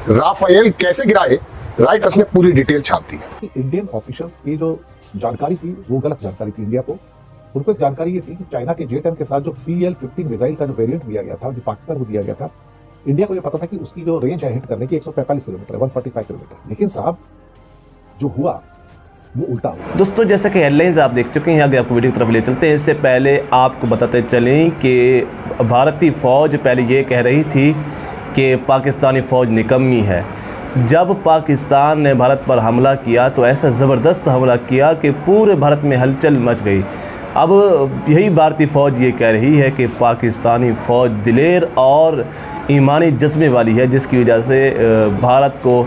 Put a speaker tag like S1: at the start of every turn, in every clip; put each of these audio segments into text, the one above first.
S1: Rafale कैसे गिराए, Reuters ने पूरी डिटेल छाप दी है।
S2: इंडियन ऑफिशियल्स की जो जानकारी थी वो गलत जानकारी थी इंडिया को। उनको एक जानकारी ये थी कि चाइना के J-10 के साथ जो PL-15 मिसाइल का जो वेरिएंट दिया गया था, जो पाकिस्तान को दिया गया था, इंडिया को ये पता था कि उसकी जो रेंज है हिट करने की 145 किलोमीटर है, 145 किलोमीटर। लेकिन साहब जो हुआ वो उल्टा हुआ।
S3: दोस्तों, जैसे कि हेडलाइंस आप देख चुके हैं, आगे आपको वीडियो की तरफ ले चलते हैं। इससे पहले आपको बताते चलें कि भारतीय फ़ौज पहले ये कह रही थी कि पाकिस्तानी फ़ौज निकम्मी है। जब पाकिस्तान ने भारत पर हमला किया तो ऐसा ज़बरदस्त हमला किया कि पूरे भारत में हलचल मच गई। अब यही भारतीय फ़ौज ये कह रही है कि पाकिस्तानी फ़ौज दिलेर और ईमानी जज्बे वाली है, जिसकी वजह से भारत को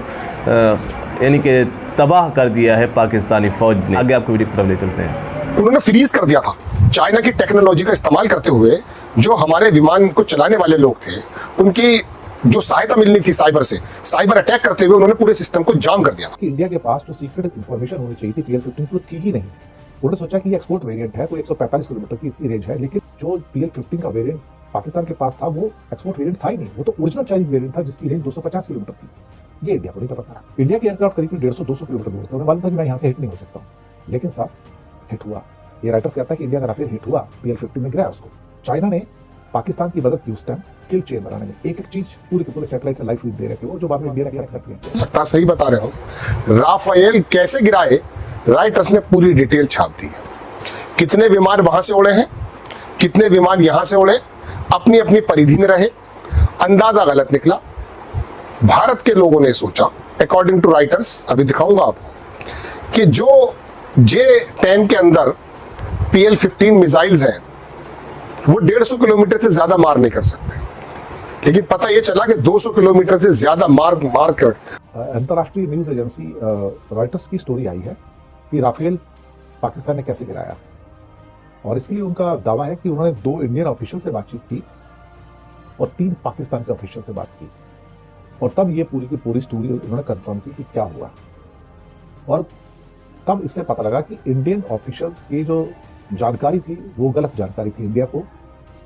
S3: यानी कि तबाह कर दिया है पाकिस्तानी फ़ौज ने। आगे आपको वीडियो की तरफ ले चलते हैं।
S1: उन्होंने फ्रीज कर दिया था चाइना की टेक्नोलॉजी का इस्तेमाल करते हुए। जो हमारे विमान को चलाने वाले लोग थे, उनकी जो सहायता मिलनी थी साइबर अटैक करते हुए उन्होंने पूरे सिस्टम को जाम कर दिया।
S2: इंडिया के पास जो सीक्रेट इंफॉर्मेशन होनी चाहिए थी PL-15 की, थी ही नहीं। उन्होंने सोचा कि ये एक्सपोर्ट वेरिएंट है तो 145 किलोमीटर की इसकी रेंज है, लेकिन जो PL-15 का वेरिएंट पाकिस्तान के पास था वो एक्सपोर्ट वेरिएंट था ही नहीं। वो तो ओरिजिनल चाइनीज वेरिएंट था जिसकी रेंज 250 किलोमीटर थी। ये इंडिया को नहीं पता था। इंडिया के एयरक्राफ्ट करीब 150-200 किलोमीटर दूर थे। उन्हें मालूम था कि मैं यहाँ से हिट नहीं हो सकता हूँ, लेकिन साहब हिट हुआ। ये राइटर्स कहता है कि इंडिया का राफेल हिट हुआ, PL-15 में गिराया उसको। चाइना ने पाकिस्तान की मदद की उस टाइम किल चेन बनाने में। एक एक चीज पूरे के पूरे सैटेलाइट से लाइव फीड दे रहे थे वो, जो बाद में इंडिया ने एक्सेप्ट किया।
S1: सकता सही बता रहे हो। राफेल कैसे गिराए, रॉयटर्स ने पूरी डिटेल छाप दी है। कितने विमान वहां से उड़े हैं, कितने विमान यहां से उड़े, अपनी अपनी परिधि में रहे, अंदाजा गलत निकला। भारत के लोगों ने सोचा, अकॉर्डिंग टू राइटर्स, अभी दिखाऊंगा आपको, कि जो J-10 के अंदर PL-15 मिसाइल्स हैं वो 150 किलोमीटर से ज्यादा मार नहीं कर सकते, लेकिन पता ये चला कि 200 किलोमीटर से ज्यादा मार कर।
S2: अंतर्राष्ट्रीय न्यूज एजेंसी रॉयटर्स की स्टोरी आई है कि राफेल पाकिस्तान ने कैसे गिराया, और इसलिए उनका दावा है कि उन्होंने 2 इंडियन ऑफिशियल से बातचीत की और 3 पाकिस्तान के ऑफिशियल से बात की, और तब ये पूरी की पूरी स्टोरी उन्होंने कंफर्म की कि क्या हुआ। और तब इससे पता लगा कि इंडियन ऑफिशियल्स की जो जानकारी थी वो गलत जानकारी थी इंडिया को।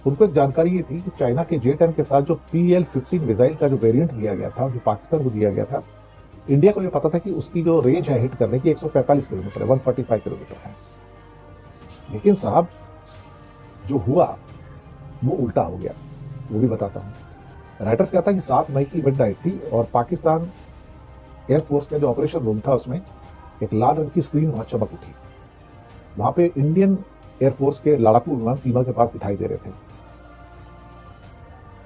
S2: उनको एक जानकारी ये थी कि चाइना के J-10 के साथ जो PL-15 मिसाइल का जो वेरिएंट दिया गया था, जो पाकिस्तान को दिया गया था, इंडिया को ये पता था कि उसकी जो रेंज है हिट करने की 145 किलोमीटर है, 145 किलोमीटर है। लेकिन साहब जो हुआ वो उल्टा हो गया, वो भी बताता हूं। राइटर्स कहता है कि 7 मई की मिडनाइट थी और पाकिस्तान एयरफोर्स का जो ऑपरेशन रूम था उसमें एक लाल रंग की स्क्रीन वहां चमक उठी। वहां पे इंडियन एयरफोर्स के लड़ाकू विमान सीमा के पास दिखाई दे रहे थे।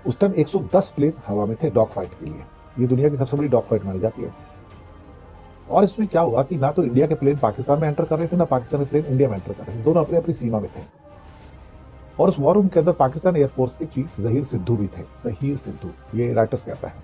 S2: उस टाइम 110 प्लेन हवा में थे डॉग फाइट के लिए। ये दुनिया की सबसे बड़ी डॉग फाइट मानी जाती है। और इसमें क्या हुआ कि ना तो इंडिया के प्लेन पाकिस्तान में एंटर कर रहे थे, ना पाकिस्तान के प्लेन इंडिया में एंटर कर रहे थे। दोनों अपनी अपनी सीमा में थे। और उस वॉर रूम के अंदर पाकिस्तान एयरफोर्स के चीफ ज़हीर सिद्धू भी थे। ज़हीर सिद्धू, ये राइटर्स कहता है।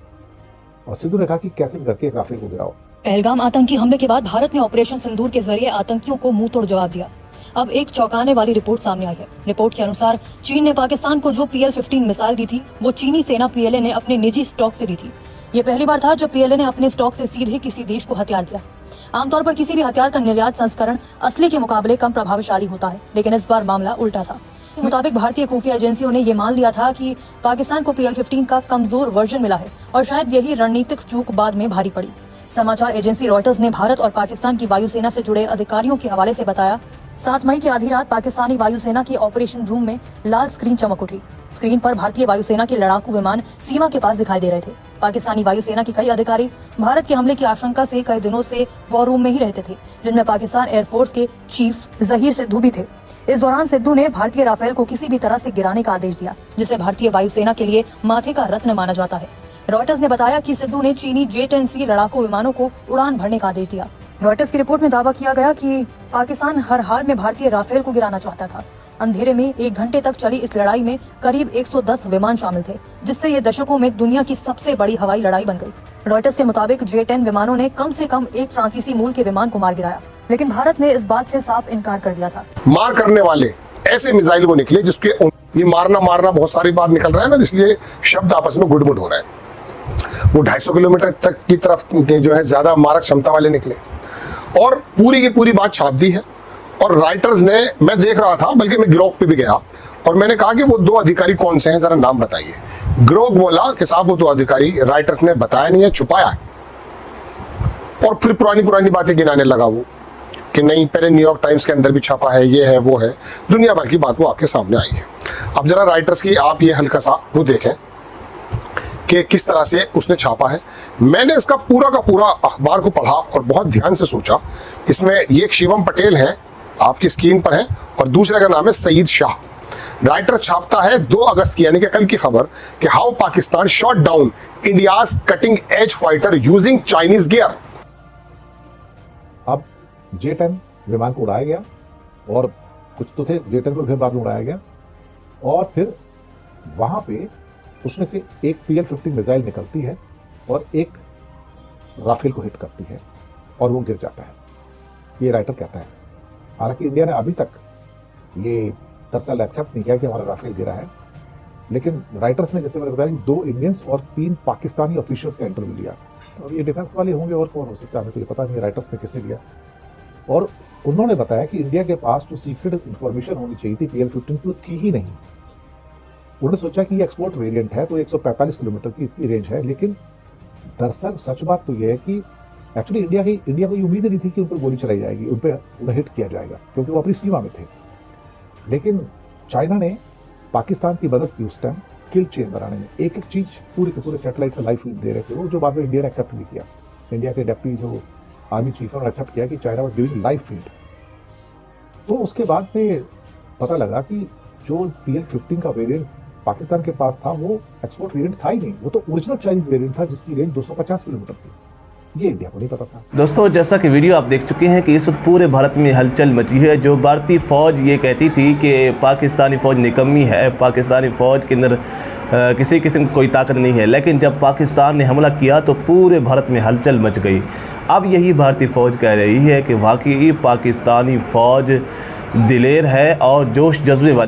S2: और सिद्धू ने कहा कि कैसे भी करके एक राफेल को गिराओ।
S4: पहलगाम आतंकी हमले के बाद भारत ने ऑपरेशन सिंदूर के जरिए आतंकियों को मुंह तोड़ जवाब दिया। अब एक चौंकाने वाली रिपोर्ट सामने आई है। रिपोर्ट के अनुसार चीन ने पाकिस्तान को जो PL-15 मिसाइल दी थी वो चीनी सेना PLA ने अपने निजी स्टॉक से दी थी। ये पहली बार था जब PLA ने अपने स्टॉक से सीधे किसी देश को हथियार दिया। आमतौर पर किसी भी हथियार का निर्यात संस्करण असली के मुकाबले कम प्रभावशाली होता है, लेकिन इस बार मामला उल्टा था। के मुताबिक भारतीय खुफिया एजेंसियों ने ये मान लिया था कि पाकिस्तान को PL-15 का कमजोर वर्जन मिला है और शायद यही रणनीतिक चूक बाद में भारी पड़ी। समाचार एजेंसी रॉयटर्स ने भारत और पाकिस्तान की वायुसेना से जुड़े अधिकारियों के हवाले से बताया, 7 मई की आधी रात पाकिस्तानी वायुसेना के ऑपरेशन रूम में लाल स्क्रीन चमक उठी। स्क्रीन पर भारतीय वायुसेना के लड़ाकू विमान सीमा के पास दिखाई दे रहे थे। पाकिस्तानी वायुसेना के कई अधिकारी भारत के हमले की आशंका से कई दिनों से वॉर रूम में ही रहते थे, जिनमें पाकिस्तान एयरफोर्स के चीफ ज़हीर सिद्धू भी थे। इस दौरान सिद्धू ने भारतीय राफेल को किसी भी तरह से गिराने का आदेश दिया, जिसे भारतीय वायुसेना के लिए माथे का रत्न माना जाता है। रॉयटर्स ने बताया कि सिद्धू ने चीनी J-10C लड़ाकू विमानों को उड़ान भरने का आदेश दिया। रॉयटर्स की रिपोर्ट में दावा किया गया कि पाकिस्तान हर हाल में भारतीय राफेल को गिराना चाहता था। अंधेरे में 1 घंटे तक चली इस लड़ाई में करीब 110 विमान शामिल थे, जिससे ये दशकों में दुनिया की सबसे बड़ी हवाई लड़ाई बन गई। रॉयटर्स के मुताबिक J-10 विमानों ने कम से कम एक फ्रांसीसी मूल के विमान को मार गिराया, लेकिन भारत ने इस बात से साफ इनकार कर दिया था।
S1: मार करने वाले ऐसे मिसाइल वो निकले जिसके ये मारना बहुत सारी बार निकल रहा है ना, इसलिए शब्द आपस में गुड़मुड़ हो रहा है। वो 250 किलोमीटर तक की तरफ जो है ज्यादा मारक क्षमता वाले निकले और पूरी की पूरी बात छाप दी है। और राइटर्स ने, मैं देख रहा था, बल्कि मैं ग्रोक पे भी गया और मैंने कहा कि वो 2 अधिकारी कौन से हैं, जरा नाम बताइए। ग्रोक बोला कि साहब वो 2 अधिकारी राइटर्स ने बताया नहीं है, छुपाया है। और फिर पुरानी बातें गिनाने लगा वो कि नहीं, पहले न्यूयॉर्क टाइम्स के अंदर भी छापा है, ये है वो है, दुनिया भर की बात वो आपके सामने आई है। अब जरा राइटर्स की आप ये हल्का सा वो देखें कि किस तरह से उसने छापा है। मैंने इसका पूरा का पूरा अखबार को पढ़ा और बहुत ध्यान से सोचा। इसमें ये एक शिवम पटेल है, आपकी स्क्रीन पर है, और दूसरे का नाम है सईद शाह। राइटर छापता है 2 अगस्त की, यानी कि कल की खबर, कि how Pakistan shot down India's cutting edge fighter using Chinese gear.
S2: अब J-10 विमान को उड़ाया गया और कुछ तो थे J-10 को फिर बाद में उड़ाया गया और फिर वहां पे उसमें से एक PL-15 मिसाइल निकलती है और एक राफेल को हिट करती है और वो गिर जाता है, ये राइटर कहता है। हालांकि इंडिया ने अभी तक ये दरअसल एक्सेप्ट नहीं किया कि हमारा राफेल गिरा है, लेकिन राइटर्स ने, जैसे मैंने बताया, 2 इंडियंस और 3 पाकिस्तानी ऑफिशियल्स का इंटरव्यू लिया। तो अब ये डिफेंस वाले होंगे और कौन हो सकता है, हमें तो ये पता नहीं राइटर्स ने किससे लिया। और उन्होंने बताया कि इंडिया के पास जो सीक्रेट इंफॉर्मेशन होनी चाहिए थी PL-15 की, वो थी ही नहीं। उन्होंने सोचा कि ये एक्सपोर्ट वेरिएंट है तो 145 किलोमीटर की इसकी रेंज है, लेकिन दरअसल सच बात तो यह है कि एक्चुअली इंडिया को ये उम्मीद नहीं थी कि उन पर गोली चलाई जाएगी, उन पर उन्हें हिट किया जाएगा, क्योंकि वो अपनी सीमा में थे। लेकिन चाइना ने पाकिस्तान की मदद की उस टाइम किल चेन बनाने में। एक एक चीज पूरे के पूरे सैटेलाइट से लाइव फीड दे रहे थे वो, जो बाद में इंडिया ने एक्सेप्ट नहीं किया। इंडिया के डिप्टी जो आर्मी चीफ ने एक्सेप्ट किया कि China was doing live feed. तो उसके बाद में पता लगा कि जो PL-15 का वेरिएंट पाकिस्तान के पास था वो एक्सपोर्ट वेरिएंट था ही नहीं, वो तो ओरिजिनल चाइनीज वेरिएंट था जिसकी रेंज 250 किलोमीटर थी। ये इंडिया को नहीं पता था।
S3: दोस्तों, जैसा कि वीडियो आप देख चुके हैं कि इस वक्त पूरे भारत में हलचल मची है। जो भारतीय फ़ौज ये कहती थी कि पाकिस्तानी फ़ौज निकम्मी है, पाकिस्तानी फ़ौज के अंदर किसी किस्म की कोई ताकत नहीं है, लेकिन जब पाकिस्तान ने हमला किया तो पूरे भारत में हलचल मच गई। अब यही भारतीय फ़ौज कह रही है कि वाकई पाकिस्तानी फ़ौज दिलेर है और जोश जज्बे वाली